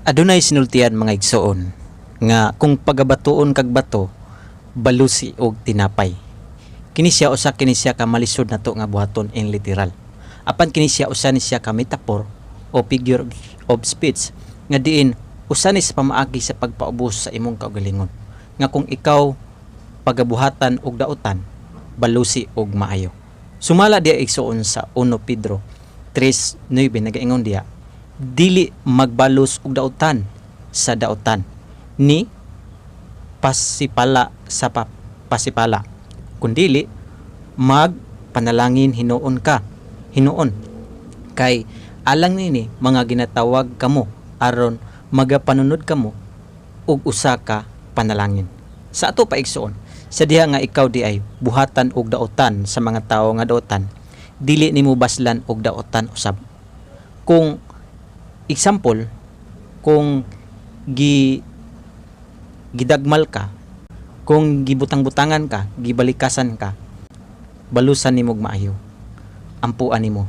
Adunay sinultian mga igsoon nga kung pagabatuon kag bato balusi og tinapay. Kini siya usa kini siya ka malisod nato nga buhaton in literal. Apan kini siya usa ni siya ka metaphor o figure of speech nga diin usa ni sa pamaagi sa pagpaubos sa imong kaugalingon. Nga kung ikaw pagabuhatan og dautan balusi og maayo. Sumala diya igsoon sa 1 Pedro 3:9 nagaingon diya, dili magbalos og dautan sa dautan ni pasipala sa pasipala, kundili magpanalangin hinuon kay alang nini mga ginatawag kamo aron magapanunod kamo og usa ka panalangin. Sa ato paigsoon, sa diha nga ikaw di ay buhatan og dautan sa mga tawo nga dautan, dili nimo baslan og dautan usab. Kung example, kung gidagmal ka, kung gibutang-butangan ka, gibalikasan ka, balusan nimo maayo, ampuan nimo.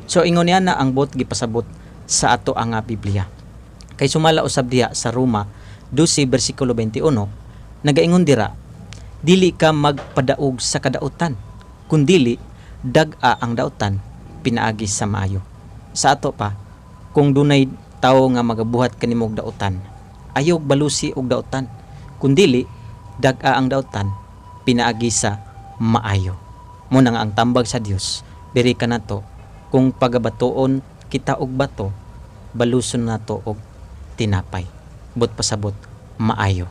So ingon niya na ang bot gipasabot sa ato ang Biblia. Kay sumala usab diha sa Roma 12 bersikulo 21, nagaingon dira, dili ka magpadaog sa kadautan, kundili dag-a ang dautan pinaagi sa maayo. Sa ato pa, kung dunay tawo nga magabuhat kanimo og dautan, ayaw balusi og dautan, kundili dag-a ang dautan pinaagi sa maayo. Muna nga ang tambag sa Dios, diri ka nato kung pagabatoon kita og bato, baluson nato og tinapay. But pasabot maayo.